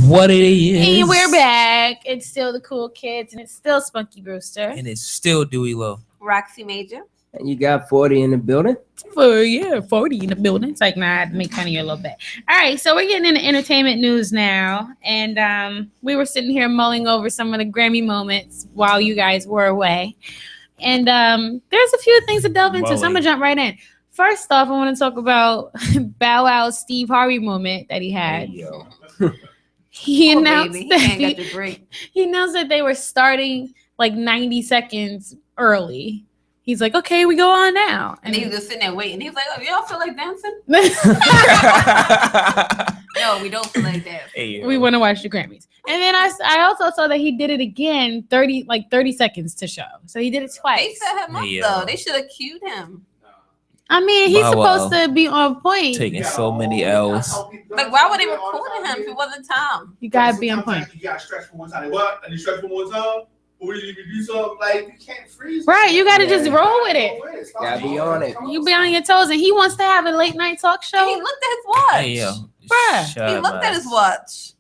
What it is. And we're back. It's still the Cool Kids, and it's still Spunky Brewster. And it's still Dewey Low. Roxy Major. And you got 40 in the building? 40 in the building. It's like, nah, I'd make fun of you a little bit. All right, so we're getting into entertainment news now. And we were sitting here mulling over some of the Grammy moments while you guys were away. And there's a few things to delve into, so I'm going to jump right in. First off, I want to talk about Bow Wow's Steve Harvey moment that he had. Hey, yo. He Poor announced baby. that He ain't got the break. he announced that they were starting like 90 seconds early. He's like, okay, we go on now. And he was just sitting there waiting. He was like, oh, y'all feel like dancing? No, we don't feel like that. Hey, we want to watch the Grammys. And then I also saw that he did it again 30 seconds to show. So he did it They twice. set him up, though. They should have cued him. I mean, he's Bow supposed Wow. to be on point. taking so many L's. Like, why would they record him if it wasn't Tom? You gotta be on point. You gotta stretch for one time. What? And you stretch for one time? Or you even do something like you can't freeze. Right, you gotta Yeah. just roll with it. Gotta be on it. You be on your toes, and he wants to have a late night talk He show. looked at his watch. Hey, yo. Bruh. Shut He looked at his watch.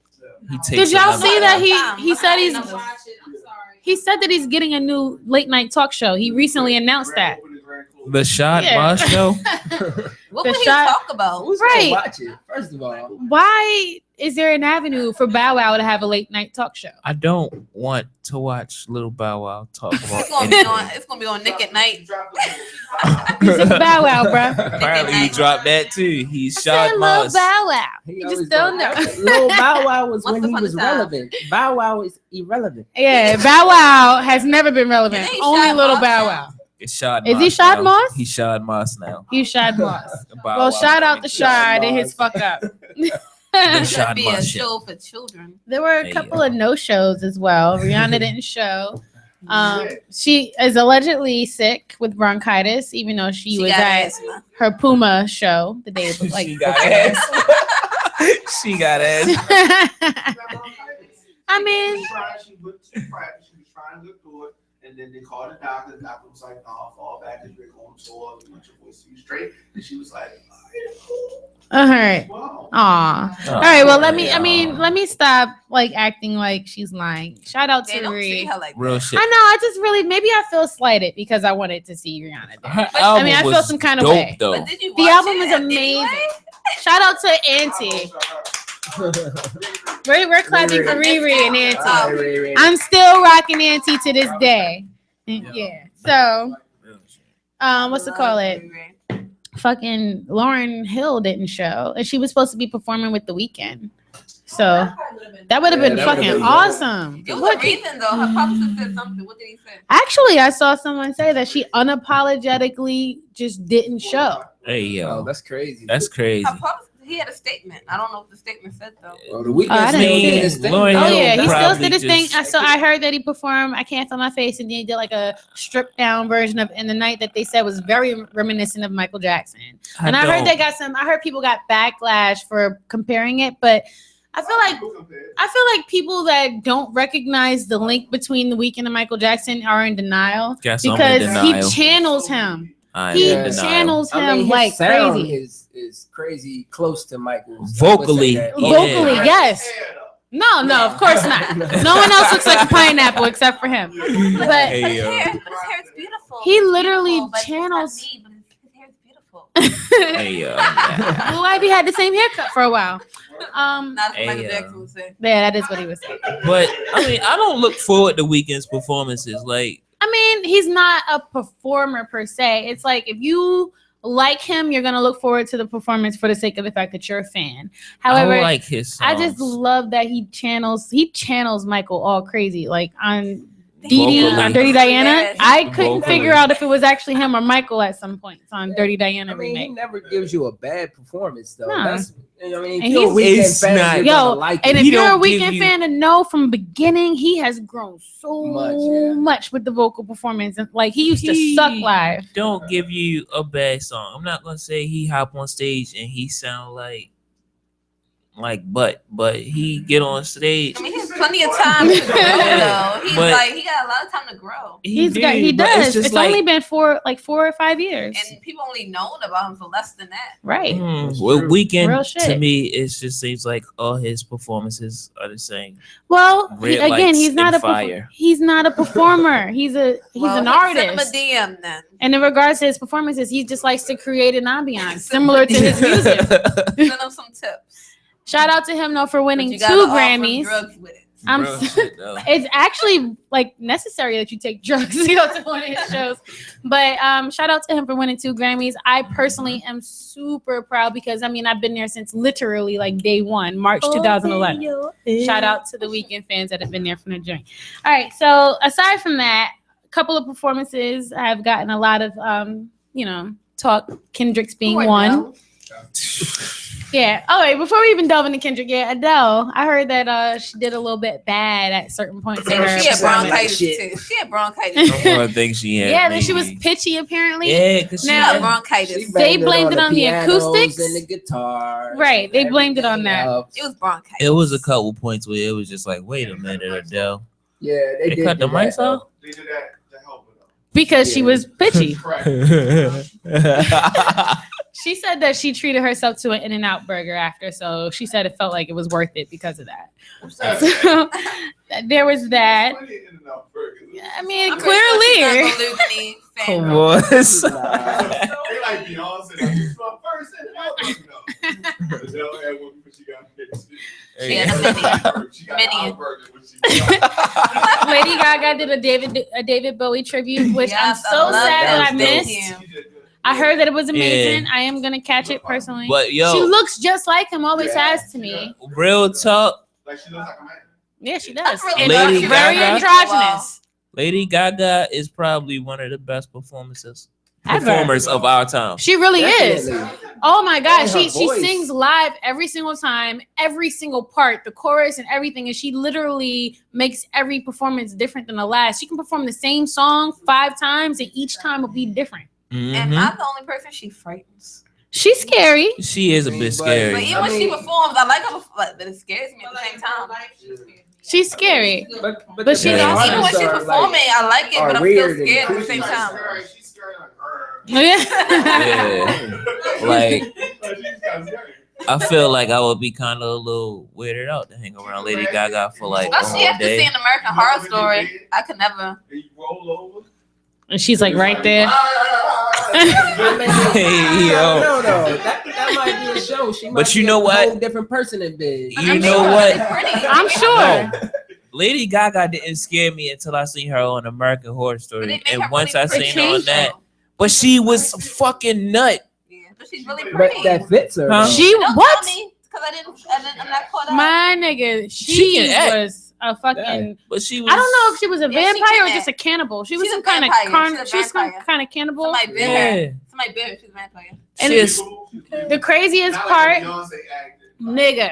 He takes Did y'all another- see that Time. he said he's I'm sorry. he said that he's getting a new late night talk show. He recently announced that. the shot Yeah. Moss show? What The would he shot- talk about? Who's Right. gonna watch it? First of all, Why is there an avenue for Bow Wow to have a late night talk show? I don't want to watch Little Bow Wow talk about It's gonna be anything. on. It's gonna be on Nick at Night. He's just Bow Wow, bruh. Apparently he dropped that too. He I said shot Lil Moss. Bow Wow. he You always just don't know. Lil Bow Wow was Once when he upon a was time. relevant. Bow Wow is irrelevant. Yeah, Bow Wow has never been relevant. Is he Only Shad Little Moss Bow now? Wow. It's Shad Is Moss he Shad now. Moss? He's Shad Moss now. You Shad Moss. Bow Well, Wow. shout out to Shad and Moss. his fuck up. The It Shad should be a Moss shit. show for children. There were a Hey, couple yo. of no shows as well. Rihanna didn't show. She is allegedly sick with bronchitis, even though she was got at asthma. her Puma show the day like She got before. ass. She got ass. I mean, she was trying to look through it, and then they called the doctor. The doctor was like, "No, fall back because you're going sore. We want your voice to be straight." And she was like, all right. "Wow." Aw. All right. Well, let me stop like acting like she's lying. Shout out They to don't treat Ree. her like Real that. shit. I know. I just really maybe I feel slighted because I wanted to see Rihanna there. Her I album mean, I feel was some kind of dope, way. though. But did you The watch album it is at amazing. Disney? Shout out to Auntie. We're clapping for Riri and Auntie. I'm still rocking Auntie to this day. Yeah. So, what's it call it? Fucking Lauryn Hill didn't show, and she was supposed to be performing with The Weeknd. So that would have been that fucking would've been awesome. It was What- a reason though. Her publicist said something. What did he say? Actually, I saw someone say that she unapologetically just didn't show. Hey, Oh, yo. that's crazy. That's crazy. Her publicist, he had a statement. I don't know what the statement said though. Oh, the Weeknd I didn't still see did it. his thing. Lauryn Oh Hill yeah, he still probably did his thing. just- I heard that he performed "I Can't Feel My Face" and then he did like a stripped down version of "In the Night" that they said was very reminiscent of Michael Jackson. And I heard I heard people got backlash for comparing it, but I feel like people that don't recognize the link between The Weeknd and Michael Jackson are in denial Guess I'm in because denial. he channels him. I'm He in denial. channels him I mean, his like sound crazy. is crazy close to Michael's. Vocally, I would say that. yeah. Vocally, yes. No, of course not. No one else looks like a pineapple except for him. But Hey, But his yo. hair is beautiful. He literally Beautiful, but it's not channels- me, but his hair is beautiful. Hey, yo. Yeah. Lil Ivy had the same haircut for a while. Not what Hey, Michael yo. Jackson would say. Yeah, that is what he was saying. But I mean, I don't look forward to Weeknd's performances. Like, I mean, he's not a performer per se. It's like if you like him, you're gonna look forward to the performance for the sake of the fact that you're a fan. However, I like his songs. I just love that he channels Michael all crazy. Like on Dee Dee Vocally. on Dirty Diana. Yes. I couldn't Vocally. figure out if it was actually him or Michael at some points on Dirty Diana I mean, he remake. never gives you a bad performance though. No. That's I mean, And if you're a he's- Weeknd It's fan, not- you're Yo, gonna like And it. if He you're a don't give Weeknd you- fan to know from the beginning, he has grown so Much, much, yeah. with the vocal performance. And like he used to He suck live. don't give you a bad song. I'm not gonna say he hop on stage and he sound like but he get on stage. I mean, his plenty of time to grow, though. He's But- like, he got a lot of time to grow. He but does. just It's only been 4 or 5 years. And people only known about him for less than that. Right. Well, Weekend Real to shit. me, it just seems like all his performances are the same. Well, Red again, lights he's not and a fire. he's not a performer. He's an Send him a artist. DM then. And in regards to his performances, he just likes to create an ambiance similar to his music. Send him some tips. Shout out to him though for winning But you 2 gotta offer him Grammys. drugs with it. I'm Bro, so- shit, though. It's actually like necessary that you take drugs to go to one of his shows. But shout out to him for winning 2 Grammys. I personally am super proud because I've been there since literally like day one, March 2011. Shout out to the Weeknd fans that have been there from the joint. All right, so aside from that, a couple of performances have gotten a lot of talk. Kendrick's being Poor one. Adele. Yeah. Oh wait, before we even delve into Kendrick, Adele, I heard that she did a little bit bad at certain points in Yeah, her she had performance. bronchitis Shit. too. She had bronchitis. I think she had. Yeah, then she was maybe- pitchy apparently. Yeah, because She Now- had bronchitis. She They blamed blamed it on the pianos acoustics. and the guitar. Right, they blamed it on that. It was bronchitis. it was a couple points where it was just like, wait a minute, Adele. Yeah, They did cut the do mics that, off? They did that to help her though. Because she was pitchy. Correct. She said that she treated herself to an In-N-Out burger after, so she said it felt like it was worth it because of that. So there was that. Plenty of In-N-Out burgers. I mean, I'm pretty sure she's clearly. not gonna lose any fan Come base. on. They like Beyonce. Like, this is my first In-N-Out burger. Adele had one before she got pitched. She had a mini. She got Mini. a burger when she got Lady Gaga did a David Bowie tribute, which I'm Yes, so love sad that I that. missed. Thank you. She did good. I heard that it was amazing. I am gonna catch it personally. But yo, She looks just like him, always Yeah. has to me. real talk, Like she looks like a man. Yeah, she does. That's really And Lady she's very Gaga? androgynous. Lady Gaga is probably one of the best performers Ever. of our time. She really is. Definitely. Oh my God, And her she voice. sings live every single time, every single part, the chorus and everything, and she literally makes every performance different than the last. She can perform the same song 5 times, and each time will be different. And Mhm. I'm the only person she frightens. She's scary. She is a bit But scary. even when she performs, I like her, but it scares me at the same time. She's scary. But But she's Yeah. also Even when she's performing, I like it, but I'm still weird and scared at the creepy. same time. She's scary like her. Yeah. Yeah. Like, She's kind of scary. I feel like I would be kind of a little weirded out to hang around Lady Gaga for like a Especially whole after day. seeing American Horror Story, I could never. And you roll over. And she's like right there. Hey, yo. No, that might be a show. She might But you be know a what? whole different person in bed. You I'm know sure what? she's pretty. I'm sure. No. Lady Gaga didn't scare me until I seen her on American Horror But Story. they make And her once really I seen pretty. her on that, but she was fucking nut. Yeah, but she's really But pretty. that fits her. Huh? though. She Don't what? tell me, because I'm not caught up. My nigga, She she can act. was a fucking. But she was. I don't know if she was a Yeah, she vampire or can just a cannibal. She was She's some a kind of vampire. She's a she was some vampire. kind of cannibal. Somebody bit her. Yeah. Somebody bit her. She's a vampire. And She is. The craziest Not part, like Beyonce acted. nigga.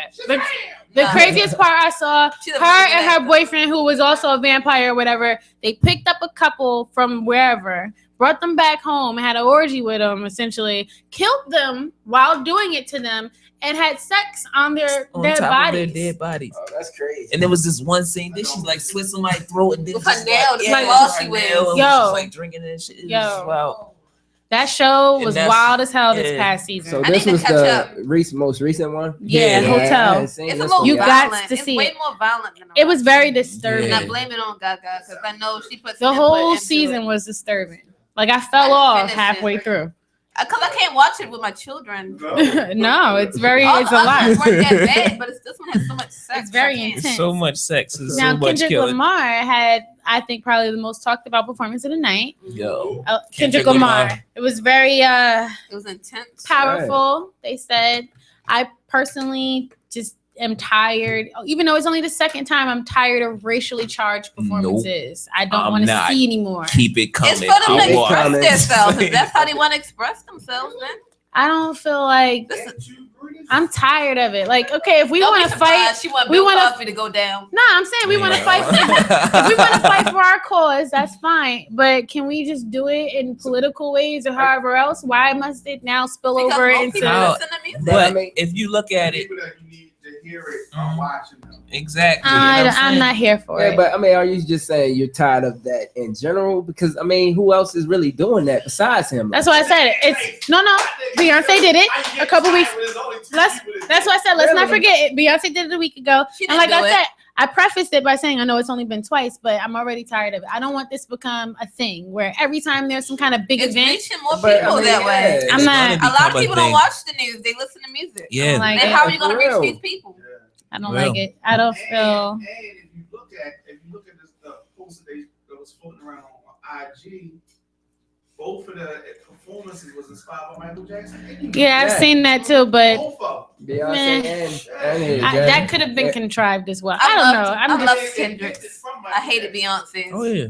The No. craziest part I saw, She's a her really and good her actor. boyfriend, who was also a vampire or whatever, they picked up a couple from wherever, brought them back home, had an orgy with them, essentially, killed them while doing it to them, and had sex on their On dead top bodies. of their dead bodies. Oh, that's crazy. And there was this one scene that she's like slit somebody's throat and then With her just nail, the yeah, claw her she wears. nail, and Yo. she's like drinking and shit. It was Yo. wild. That show And was that's- wild as hell this yeah. past season. So I this need to was catch the up. most recent one. Yeah, Yeah. I Hotel. hadn't seen It's a this little one You yet. got violent. to It's see way it. more violent than It was rest. very disturbing. And I Yeah. blame it on Gaga because I know she puts The input whole into season it. was disturbing. Like I fell I off finished halfway it. through. Because I can't watch it with my children. No, it's very, All it's the a other lot. ones weren't that bad, but this one has so much sex. It's very I can't. intense. It's so much sex. It's Now so much Kendrick killing. Lamar had, I think, probably the most talked about performance of the night. Yo. Kendrick Kendrick Lamar. Lamar. It was very It was intense. powerful. They said, I personally just am tired. Even though it's only the second time, I'm tired of racially charged performances. I don't I'm want to not. see anymore. Keep it coming. It's for them to I'll I'll watch. express themselves. If that's how they want to express themselves, then I don't feel like this is. I'm tired of it. Like, okay, if we Don't be want to fight, surprised She want we Bill wanna- Cosby to go down. no, I'm saying we want to fight. If we want to fight for our cause, that's fine. But can we just do it in political ways or however else? Why must it now spill Because over most into? people No. listen to music. But I mean- if you look at it, People that you need to hear it watching them. Exactly. You know what I'm saying? not here for Yeah, it. but I mean, are you just saying you're tired of that in general? Because I mean, who else is really doing that besides him? That's why I said it. It's no. Beyonce did it a couple weeks. That's why I said let's not forget it. Beyonce did it a week ago, and like I said, I prefaced it by saying I know it's only been twice, but I'm already tired of it. I don't want this to become a thing where every time there's some kind of big It's event, reaching more people that way. I'm not. A lot of people don't watch the news; they listen to music. Yeah. Like Then it. how are you gonna reach these people? I don't like it. I don't feel. And if you look at this post that was floating around on IG, both of the performances was inspired by Michael Jackson. Yeah, I've seen that too, but Both of Beyonce and that could have been contrived as well. I don't know. I I'm love just Kendrick's. I hated Beyonce's. Oh yeah.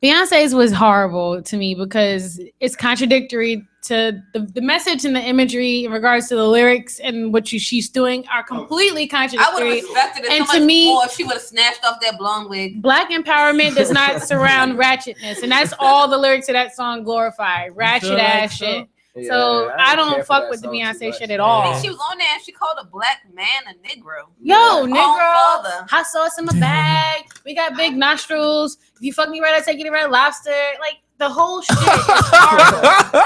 Beyonce's was horrible to me because it's contradictory to the message and the imagery in regards to the lyrics and what she's doing are completely I would have contradictory. respected it And so to much me- more if she would have snatched off that blonde wig. Black empowerment does not surround ratchetness, and that's all the lyrics of that song glorify. Ratchet ass shit. So I don't fuck with the Beyonce shit at I all. think she was on there and she called a black man a Negro. Yo, Oh, Negro, father. hot sauce in my bag. We got big nostrils. If you fuck me right, I take you to Red Lobster. Like the whole shit is horrible.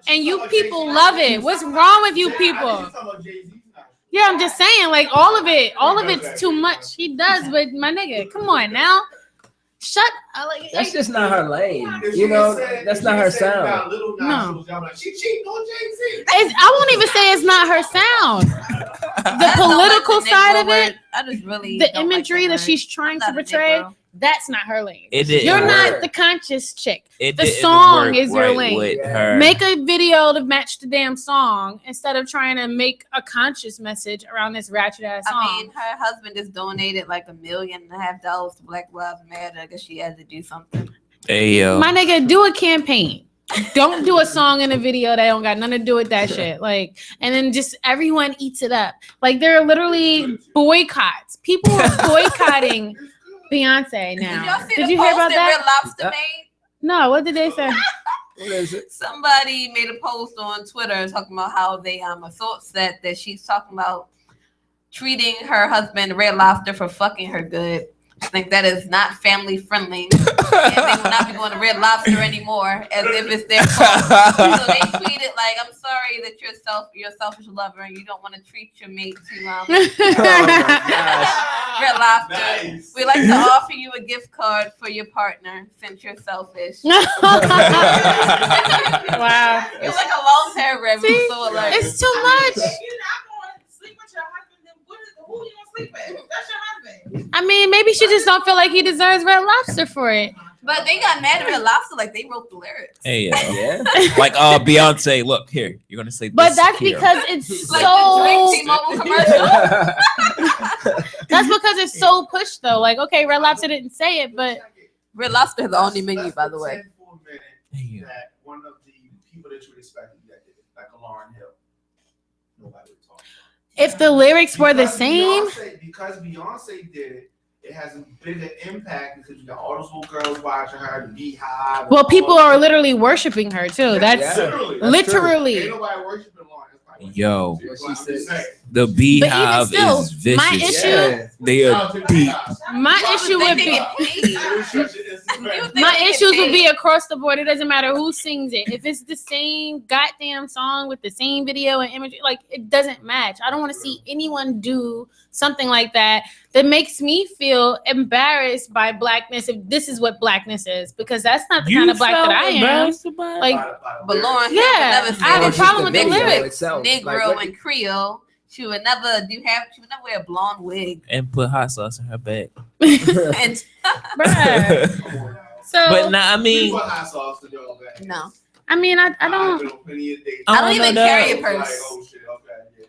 And you people love it. What's wrong with you people? Yeah, I'm just saying, like all of it's too much. He does, but my nigga, come on now. Shut up. That's just not her lane. You know, that's not her sound. No. She cheating on Jay-Z. I won't even say it's not her sound. The political side of it, I just really the don't like imagery that word. she's trying to I'm not a portray, Negro. that's not her lane. It didn't You're not work. the conscious chick. It The didn't song work is your right lane. with her. Make a video to match the damn song instead of trying to make a conscious message around this ratchet ass song. I mean, her husband just donated like $1.5 million to Black Lives Matter. I guess she had to do something. Hey yo. My nigga, do a campaign. Don't do a song and a video that don't got nothing to do with that shit. Like, and then just everyone eats it up. Like, there are literally boycotts. People are boycotting Beyonce now. Did you hear about that? Red Lobster made? No, what did they say? What is it? Somebody made a post on Twitter talking about how they thought that she's talking about treating her husband Red Lobster for fucking her good. I think that is not family friendly. And they will not be going to Red Lobster anymore as if it's their fault. So they tweeted like, I'm sorry that you're a selfish lover and you don't want to treat your mate to Red Lobster. Nice. We'd like to offer you a gift card for your partner since you're selfish. Wow. You're like a long paragraph. See? So alert. It's too much. You're not going to sleep with your husband. Then who you gonna sleep with? That's your husband. I mean, maybe she just don't feel like he deserves Red Lobster for it. But they got mad at Red Lobster like they wrote the lyrics. Hey yo. Yeah. Like Beyonce, look here. You're gonna say But this that's here. because it's Like so. the Drink T-Mobile commercial. That's because it's so pushed though. Like, okay, Red Lobster didn't say it, but Red Lobster has the only menu, by the way. Hey, yo. That one of the people that you respected that did it, like a Lauryn Hill. Nobody would talk about it. if the lyrics were the same, Because Beyonce did it, it has a bigger impact because you got all those little girls watching her, the Beehive. well, people are literally worshiping her too. That's literally. Ain't nobody worshiping Lauryn. Yo, That's what she said. the Beehive still, is vicious. my issue- Yeah. They are deep. My issue would be my issues would be across the board. It doesn't matter who sings it. If it's the same goddamn song with the same video and imagery, like it doesn't match. I don't want to see anyone do something like that makes me feel embarrassed by blackness. If this is what blackness is, because that's not the kind of black that I am. Like, But Lauryn Hill Yeah, would never I have a say problem with the mix of lyrics. Negro and Creole. She would never wear a blonde wig. And put hot sauce in her bag. And bruh. So, But nah, I mean, no, I mean, I don't. I don't even know carry a that. purse.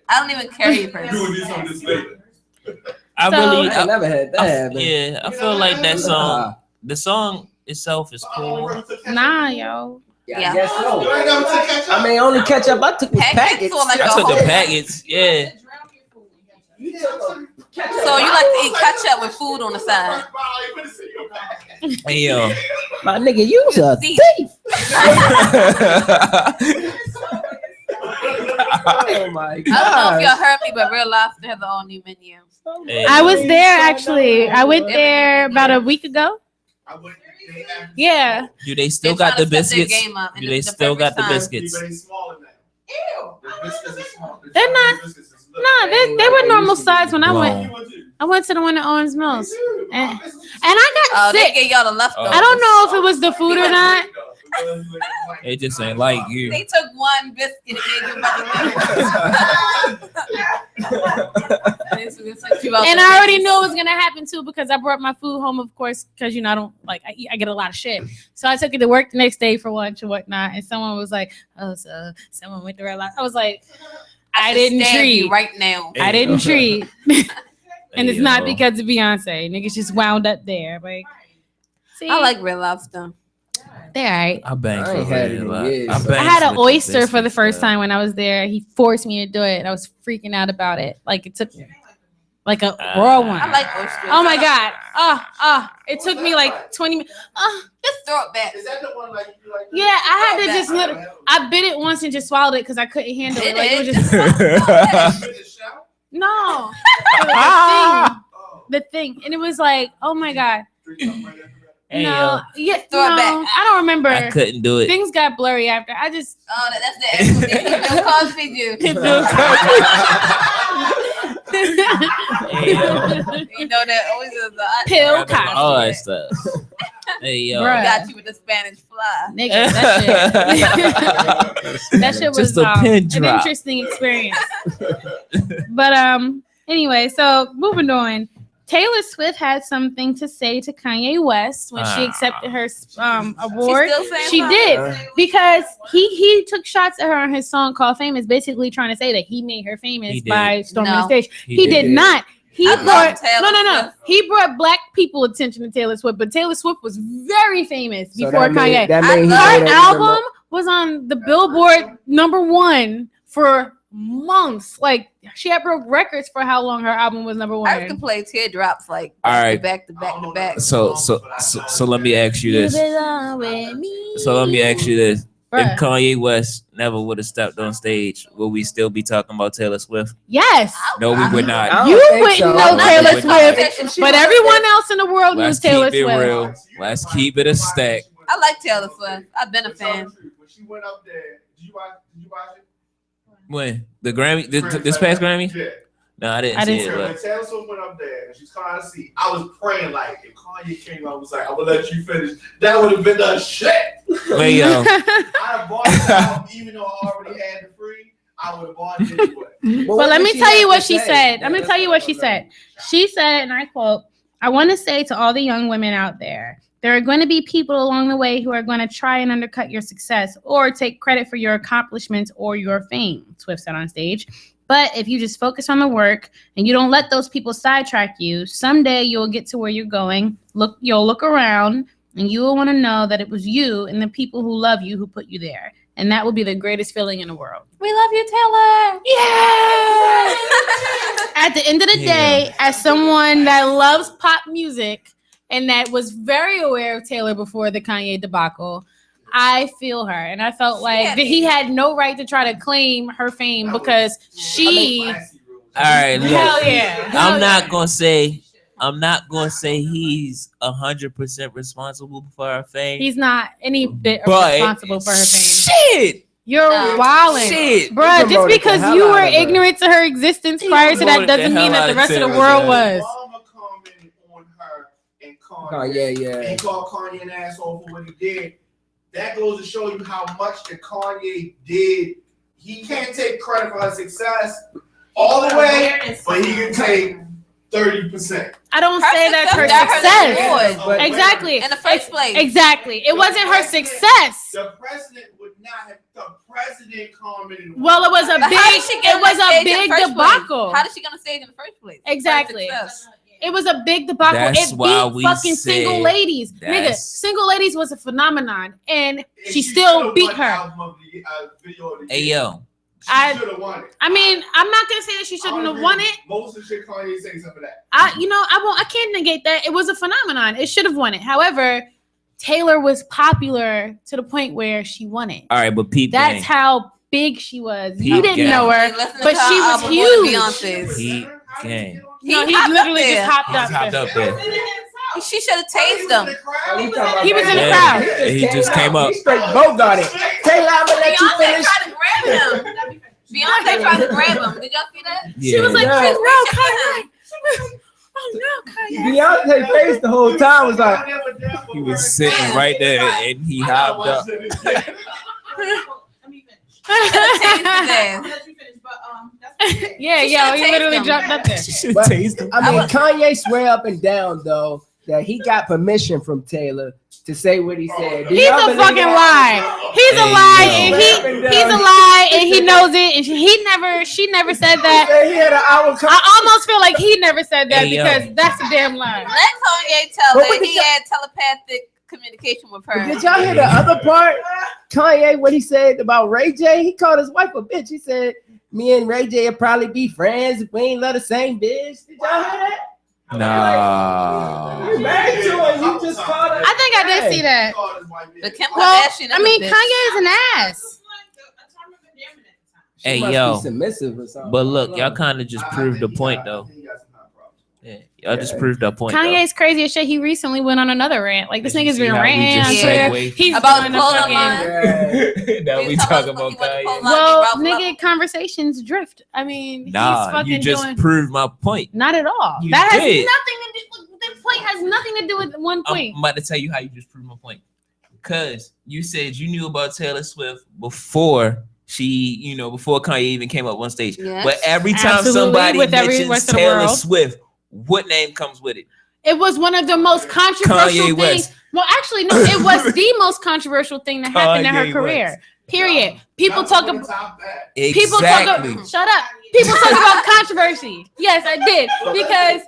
I don't even carry a purse. I So- really, I never had that happen. yeah, I feel like that song, the song itself is cool. Nah, yo. Yeah. I guess so. I mean, only ketchup I took was Packets packets. or like I a took the whole- packets, yeah. So you like to eat ketchup with food on the side? Hey yo, My nigga, you's a Thief. thief. Oh my I don't know if y'all god. heard me, but Real Lobster has an all new menu. Hey, I was there actually. I went there about a week ago. I went the day after. Yeah. do they still They're got trying the to step their biscuits? game up, and Do this they is still got perfect the time. biscuits? But they smaller now. Ew. The biscuits are small. They're not- No, they were normal size when I went. I went to the one at Owens Mills. And I got They sick. gave y'all the leftovers. I don't know if it was the food or not. It just ain't like you. They took one biscuit and gave you about And I already knew it was gonna happen too because I brought my food home, of course, because I don't like I get a lot of shit. So I took it to work the next day for lunch and whatnot. And someone was like, "Oh, so someone went to Red Lobster." I was like, "I didn't treat right now." I didn't treat." And it's Hey, not yo. because of Beyonce. Niggas just wound up there. Like, see, I like Real Lobster. they're all right. I banged I for ain't had it a in lot. years. I I had an oyster for the first time when I was there. He forced me to do it. And I was freaking out about it. Like it took like a raw one. I like oysters. Oh my god. It took me like 20 minutes. Just throw it back. Is that the one like you like? Yeah, I had to just I bit it once and just swallowed it because I couldn't handle it. Like it was just no. It was the thing. And it was like, oh my god. Hey, No, yeah, Throw it no, back. I don't remember. I couldn't do it. Things got blurry after. I just That's the explanation. Bill Cosby do. Hey, yo. You know that always is the Pill All Cosby. that stuff. Hey, yo. Bruh. got you with the Spanish fly. Nigga, that shit was Just a pin an drop. interesting experience. But anyway, so moving on. Taylor Swift had something to say to Kanye West when she accepted her award. She's still saying She something? did because he took shots at her on his song called "Famous," basically trying to say that he made her famous He did. by storming No. the stage. He did not. He I love brought Taylor no. Swift. He brought black people attention to Taylor Swift, but Taylor Swift was very famous So before that made- Kanye. that made I he love know Her that album was on the Billboard #1 for months. Like she had broke records for how long her album was I #1. can play teardrops like All right. back to back to back. So let me ask you this. belong with me. So let me ask you this. Bruh. If Kanye West never would have stepped on stage, would we still be talking about Taylor Swift? Yes. No, we would I not. don't You think wouldn't so. know No, Taylor we would not. Swift, but everyone else in the world Let's knew Taylor keep it Swift. real. Let's keep it a stack. I like Taylor Swift. I've been a fan. When she went up there, did you watch it? When the Grammy, this past Grammy? Yeah. No, I didn't I see didn't it. When But Taylor Swift went up there and she's trying to see, I was praying like if Kanye came out, I was like, I'm gonna let you finish. That would have been the shit. wait, yo, I'd have bought the album even though I already had the free. I would have bought it anyway. Well, let me tell you what she said. Let me tell you what she said. She said, and I quote, "I want to say to all the young women out there, there are going to be people along the way who are going to try and undercut your success or take credit for your accomplishments or your fame," Swift said on stage. "But if you just focus on the work and you don't let those people sidetrack you, someday you'll get to where you're going. You'll look around and you will want to know that it was you and the people who love you who put you there. And that will be the greatest feeling in the world." We love you, Taylor. Yeah. At the end of the day, as someone that loves pop music and that was very aware of Taylor before the Kanye debacle, I feel her, and I felt like that he had no right to try to claim her fame because she. all right, look, Hell yeah! I'm not gonna say he's 100% responsible for her fame. He's not any bit But responsible for her fame. Shit, You're No. wilding, shit. bruh. Just promoted the because hell you out were of her. ignorant to her existence He prior to that promoted the doesn't hell mean that out the of rest of the Taylor, world man. was. Obama commented on her and Kanye. Kanye, yeah. He called Kanye an asshole for what he did. That goes to show you how much that Kanye did. He can't take credit for her success all the way, but he can take 30%. I don't Her say that's her success got her success. the award. Exactly. In the first place. Exactly. It wasn't her success. The president would not have. The president commented. on Well, it was a But big. how did she get It was on the a stage in big the first debacle. place? How did she get on stage in the first place? Exactly. Her success. It was a big debacle. That's It why beat we fucking said single ladies. Nigga, that's- single ladies was a phenomenon, and And she still should've beat won her. album of the, video of the Hey year. yo, She should have won it. I mean, I'm not gonna say that she shouldn't have won it. Most of the shit Kanye say except for that. I can't negate that. It was a phenomenon. It should have won it. However, Taylor was popular to the point where she won it. all right, but peep That's game. how big she was. Peep You didn't game. know her, Listen to but her she was album more than huge. Beyonce's. He game. No, he hopped literally up just there. hopped He just hopped up up there. there. She should have tased him. He was in the Yeah. crowd. He just came up. He straight Bogarted. Taylor, I'm gonna let you Beyonce finish. tried to grab him. Beyonce tried to grab him. Did y'all see that? She was like, Yeah. "Front row, Kanye." Oh no, Kanye. Beyonce face the whole time was like, He was sitting right there and he hopped up. Yeah, yo, he literally jumped up there. But, Taste him. I mean, Kanye swear up and down though that he got permission from Taylor to say what he said. Do He's y'all a believe fucking that? lie. He's a Hey, lie, yo. and he's a lie, and he knows it. And she never said He that. said he had an hour. I almost feel like he never said that Hey, yo. because that's a damn lie. Let Kanye tell But her what did he y'all- had telepathic communication with her. Did y'all hear the other part? Kanye, what he said about Ray J? He called his wife a bitch. He said, "Me and Ray J will probably be friends if we ain't love the same bitch." Did y'all hear that? Nah. You married to her, you just called her. I think I did see that. But Kim Well, Kardashian, I mean, bitch. Kanye is an ass. She Hey, must yo. be submissive or something. But look, y'all kind of just proved the point, though. Yeah, y'all just proved that point. Kanye's crazy as shit. He recently went on another rant. Like this Did you nigga's see been how we ranting on just Twitter. segue He's About doing the a clothing fucking- line? now we You talking talking about about he went to Kanye. Kool. Well, Ralph nigga, Lauren. conversations drift. I mean, he's Nah, fucking you just doing proved my point. not at all. You That has did. nothing to do. This point has nothing to do with one point. I'm about to tell you how you just proved my point. Cause you said you knew about Taylor Swift before before Kanye even came up on stage. Yes. But every time Absolutely, somebody with every mentions rest of the Taylor world. Swift, what name comes with it? It was one of the most controversial Kanye things. West. Well, actually, no, it was the most controversial thing that happened in her Kanye career. West. Period. People talk about. People Exactly. talk. Shut up. People talk about controversy. Yes, I did because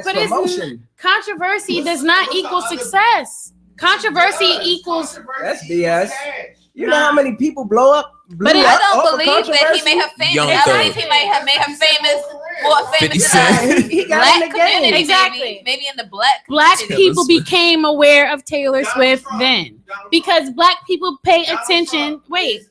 but it's promotion. controversy does not equal success. Controversy equals. That's BS. You know how many people blew up? But I up don't over believe that he made her controversy? famous. Young I Thug. believe he might have made her famous, more 50 famous than Cent. He got black in the game. community. Exactly. Maybe in the black Black community. people Swift. became aware of Taylor Swift then because black people pay attention. Wait,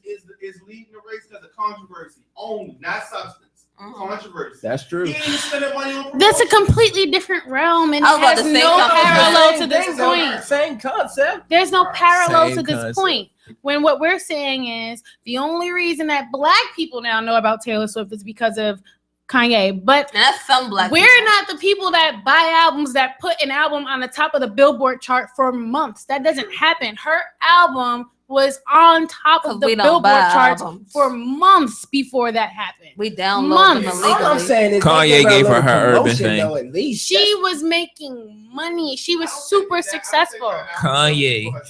is leading the race because of controversy only, not substance. Controversy. That's true. He ain't even spending money on that's a promotion. completely different realm, and I was it about has to say no something. parallel to Same this thing, though. point. Same concept. There's no parallel Same to this concept. point. When what we're saying is the only reason that black people now know about Taylor Swift is because of Kanye. But And that's some black we're people. not the people that buy albums that put an album on the top of the Billboard chart for months. That doesn't happen. Her album was on top of 'Cause the we don't Billboard buy charts albums. for months before that happened. We download Months. them All I'm illegally. saying is Kanye they gave her a her little urban promotion, thing. though, at least. She was making money. She was super successful. Kanye. Album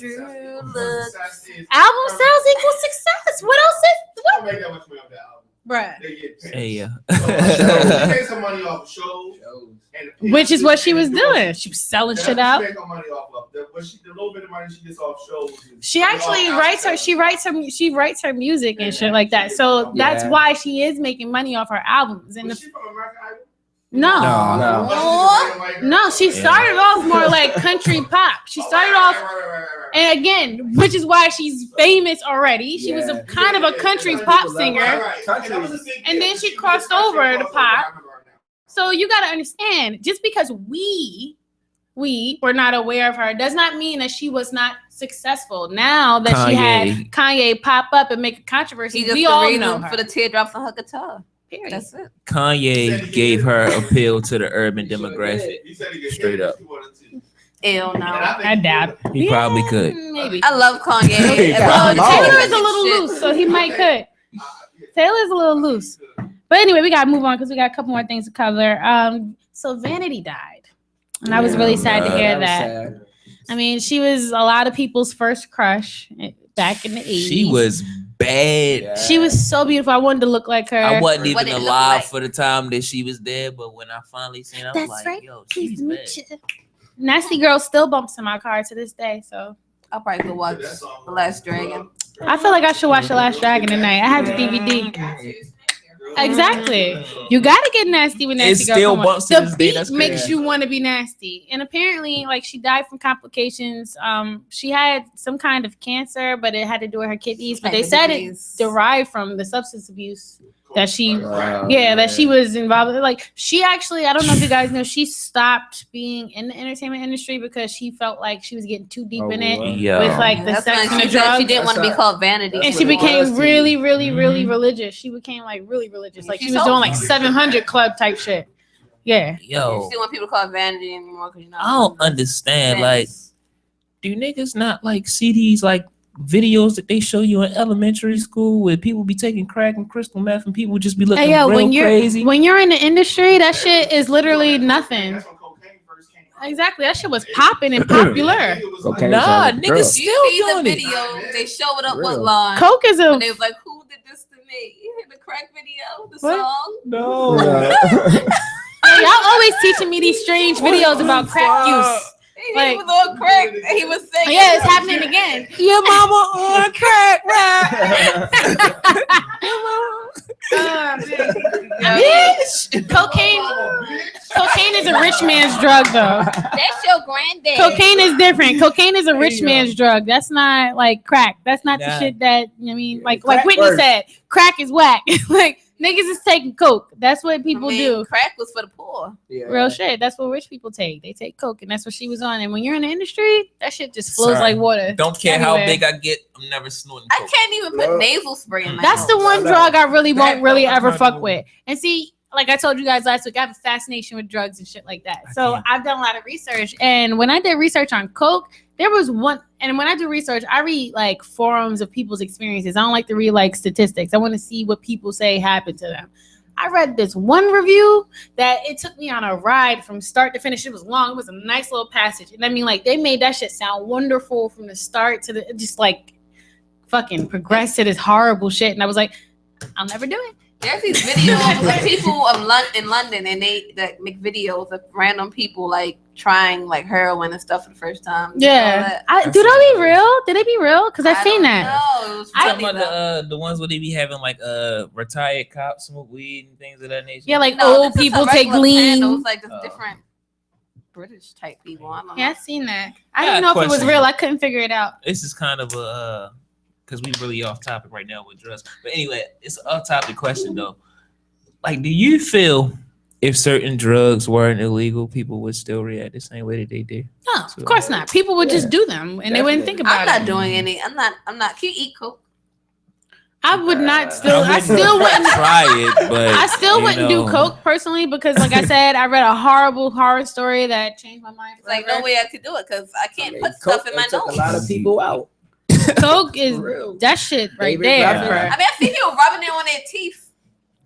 sales equal success. What else is what? Don't make that much money off that album. Bruh. They get paid. Hey, yeah. They make some money off of shows. And Which is what she was doing. She was selling shit out. She make her money off of. The little bit of money she gets off shows. She actually writes her music and shit like that. So that's Yeah. why she is making money off her albums. And Was she from American Idol? no, No. she started off more like country pop. She started off, and again, which is why she's famous already. She was a kind of a country pop singer. And then she crossed over to pop. So you got to understand, just because we were not aware of her does not mean that she was not successful. Now that she had Kanye pop up and make a controversy, He just we the all reason know her. for the teardrops on her guitar. Period. That's it. Kanye gave her appeal to the urban demographic. Straight up. Ew, no. I doubt it. He probably could. Maybe. I love Kanye. Well, Taylor is a little loose, so he might could. Taylor's a little loose. But anyway, we gotta move on because we got a couple more things to cover. So Vanity died, and I was really sad to hear that. I mean, she was a lot of people's first crush back in the 80s. She was bad. Yeah. She was so beautiful. I wanted to look like her. I wasn't What even it look alive like. for the time that she was there, but when I finally seen her, I was That's like, right. yo, Please she's meet bad. you. Nasty Girl still bumps in my car to this day. So I'll probably go watch The Last Dragon. I feel like I should watch The Last Dragon tonight. I have the DVD. Exactly. You gotta get nasty with nasty It girl. still Come on. bumps to The this day, beat that's makes crazy. you want to be nasty. And apparently, like, she died from complications. She had some kind of cancer, but it had to do with her kidneys. But they said it derived from the substance abuse that she, that she was involved with. Like, she actually, I don't know if you guys know, she stopped being in the entertainment industry because she felt like she was getting too deep in it with like the sex and the drugs. She didn't want to be called Vanity, and she became really religious. She became like really religious. Like she was doing like 700 Club type shit. Yeah. Yo, she didn't want people to call it Vanity anymore. I don't understand. Like, do niggas not like see these like videos that they show you in elementary school where people be taking crack and crystal meth and people just be looking real crazy? When you're in the industry, that shit is literally nothing. Exactly, that shit was popping and popular. Nah, niggas still doing the it. video. They showed up with line. Coke is a. And they was like, "Who did this to me?" You hear the crack video, the song. No. Y'all always teaching me these strange videos about crack use. He was on crack and he was saying, "Yeah, it's happening again." Your mama on crack, right? Bitch. Cocaine is a rich man's drug, though. That's your granddad. Cocaine is different. Cocaine is a rich man's drug. That's not like crack. That's not the shit that like Whitney said. Crack is whack. Like niggas is taking coke. That's what people do. Crack was for the poor. Real shit. That's what rich people take. They take coke, and that's what she was on. And when you're in the industry, that shit just flows like water. Don't care how big I get, I'm never snorting coke. I can't even put nasal spray in my That's nose. the one drug I really won't really ever fuck with. And see, like I told you guys last week, I have a fascination with drugs and shit like that. So I've done a lot of research. And when I did research on coke, there was one, and when I do research, I read like forums of people's experiences. I don't like to read like statistics. I want to see what people say happened to them. I read this one review that it took me on a ride from start to finish. It was long. It was a nice little passage. And I mean, like, they made that shit sound wonderful from the start to the, just like fucking progress to this horrible shit. And I was like, I'll never do it. There's these videos of people in London, and they that make videos of random people like trying like heroin and stuff for the first time. Yeah, do they be real? Did they be real? Because I've seen that. No, it was funny, the ones where they be having like retired cops smoke weed and things of that nature. Yeah, like old people take lean. It was like this different British type people. I don't know. Yeah, I've seen that. I didn't know if it was real. I couldn't figure it out. This is kind of a because we really off topic right now with drugs. But anyway, it's an off topic question though. Like, do you feel if certain drugs weren't illegal, people would still react the same way that they do? No, of course not. People would just do them and they wouldn't think about it. I'm not doing any. I'm not. Can you eat coke? I would not still. I still wouldn't try it, but I still wouldn't do coke personally because, like I said, I read a horrible horror story that changed my mind. Like no way I could do it because I can't put stuff in my nose. A lot of people out. Coke is that shit right there. I mean, I see people rubbing it on their teeth.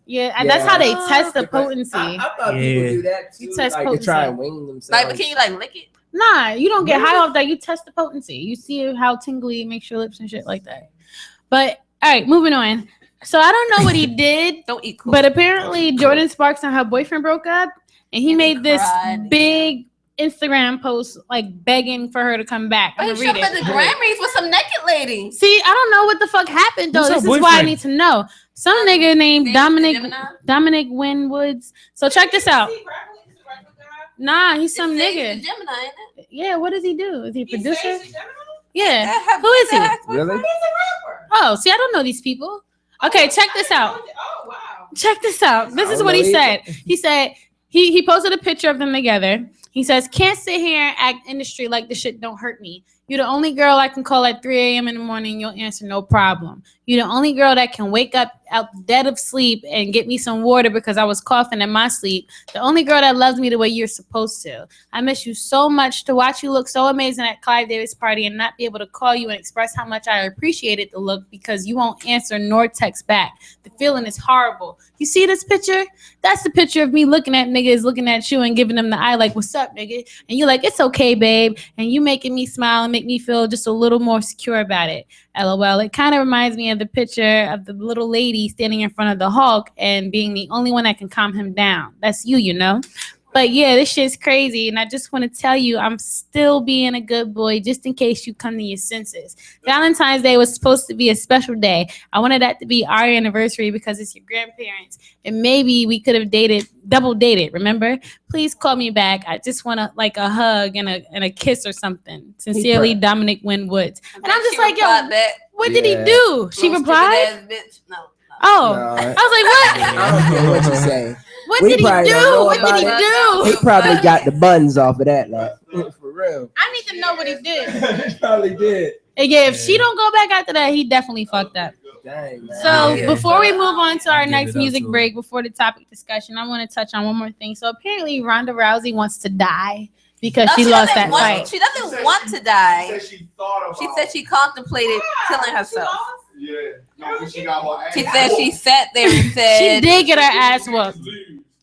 Yeah, and that's how they test the potency. I thought people do that too. You test like potency. To try and wing themselves. Like, but can you like lick it? Nah, you don't get high off that. You test the potency. You see how tingly it makes your lips and shit like that. But all right, moving on. So I don't know what he did. Don't eat coke. But apparently Jordan Sparks and her boyfriend broke up, and he made this big Instagram post like begging for her to come back. I'm gonna read it. The Grammys with some naked lady. See, I don't know what the fuck happened though. This is why I need to know. Some nigga named Dominic Winwoods. So check this out. Nah, he's some nigga. Gemini, ain't it? Yeah, what does he do? Is he a producer? Yeah. Who is he? Really? Oh, see, I don't know these people. Okay, check this out. Oh wow. Check this out. This is what he said. He said he posted a picture of them together. He says, "Can't sit here and act industry like this shit don't hurt me. You're the only girl I can call at 3 a.m. in the morning. You'll answer no problem. You're the only girl that can wake up out the dead of sleep and get me some water because I was coughing in my sleep. The only girl that loves me the way you're supposed to. I miss you so much. To watch you look so amazing at Clive Davis' party and not be able to call you and express how much I appreciated the look because you won't answer nor text back. The feeling is horrible. You see this picture? That's the picture of me looking at niggas, looking at you and giving them the eye like, what's up, nigga? And you're like, it's okay, babe. And you making me smile and make me feel just a little more secure about it. LOL. It kind of reminds me of the picture of the little lady standing in front of the Hulk and being the only one that can calm him down. That's you, you know. But yeah, this shit's crazy. And I just want to tell you, I'm still being a good boy just in case you come to your senses. Valentine's Day was supposed to be a special day. I wanted that to be our anniversary because it's your grandparents. And maybe we could have double dated, remember? Please call me back. I just want a hug and a kiss or something. Sincerely, Dominic Winwoods. And I'm just like, yo, what did he do? She replied? No. Oh, No. I was like, what? I don't care what you say. What We did he probably don't know do? What about did he it. do? He probably got the buns off of that, like for real. I need to know what he did. He probably did. And yeah, if she don't go back after that, he definitely fucked up. Dang, man. So Yeah. before we move on to our Give next it up music to her. break, before the topic discussion, I want to touch on one more thing. So apparently Ronda Rousey wants to die because she lost that fight. She doesn't want to die. She said she thought about She said she contemplated killing herself. Yeah. No, she got her ass. She said she sat there and She said did get her ass whooped.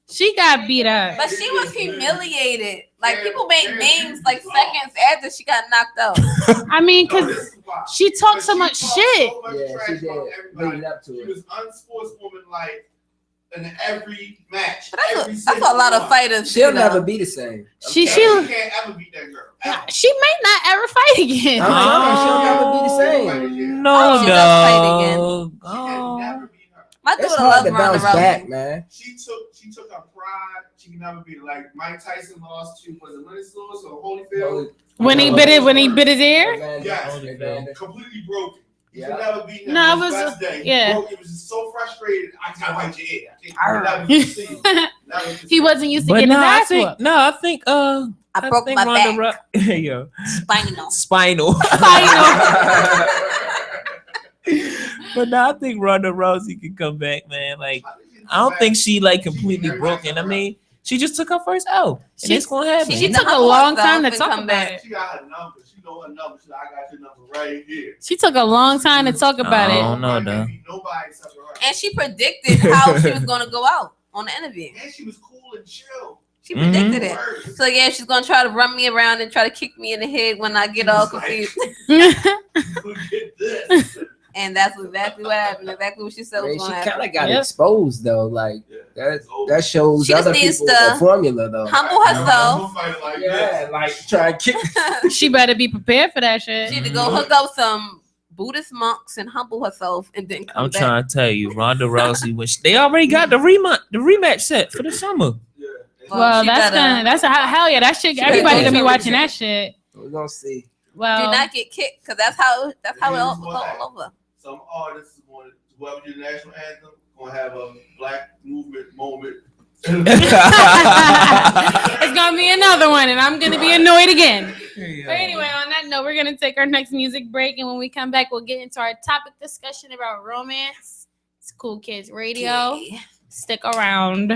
She got beat up. but she was humiliated. Like people made memes like seconds after she got knocked out. I mean, No, because this is why. she talked so She much talked shit. so much Yeah, trash she did. about everybody. Leading up to She it. was unsportswoman-like in every match. But every that's what a lot of single fighters She'll do, though. never be the same. She one. she She can't ever beat that girl. Ever. she may not ever fight again. I'm telling you, she'll never be the same. No, She does fight again. dog. She can never beat her. My It's daughter hard loves to Ronda bounce back, Rousey. man. She took her pride. She can never beat it. Like Mike Tyson lost to was it Lennox Lewis or Holyfield? When he bit his ear. Yes. Evander. Completely broken. You Yeah. can never beat him. No, on it his was- best day. yeah. He broke. He was just so frustrated. I gotta bite your ear. I can't never see you. Never see He you. wasn't used to But getting no, his I ass think whooped. I think I broke think my Ronda back. Yo, Spinal. spinal. Spinal. But no, I think Ronda Rousey can come back, man. Like I don't think she like completely broken. I mean, she just took her first L, and it's gonna happen. She She took a humble long herself time to and talk come about back. it. She got her number. She know her number. She like, I got your number right here. She took a long time to talk about Oh, it. no, no. Nobody except for her. And she predicted how she was going to go out on the interview. And she was cool and chill. She predicted it. Word. So yeah, she's going to try to run me around and try to kick me in the head when I get all confused. Look at this. And that's exactly what happened. Exactly what she said was Man, going she to kind happen. of got Yep. exposed though. Like Yeah. that shows She just other needs people to the formula though. humble herself. Don't fight it like Yeah, like try to kick. She better be prepared for that shit. She had to go hook up some Buddhist monks and humble herself and then come I'm back. trying to tell you, Ronda Rousey, which they already got the rematch set for the summer. Yeah. Well, she that's better- that's hell yeah. That shit. She Everybody better gonna be go watching to- that shit. We're gonna see. Do Well, not get kicked because that's how it all Here's what all over. Some artists is going to, whoever your national anthem, going to have a black movement moment. it's gonna be another one, and I'm gonna be annoyed again. But anyway, on that note, we're gonna take our next music break, and when we come back, we'll get into our topic discussion about romance. It's Cool Kids Radio. Yeah. Stick around.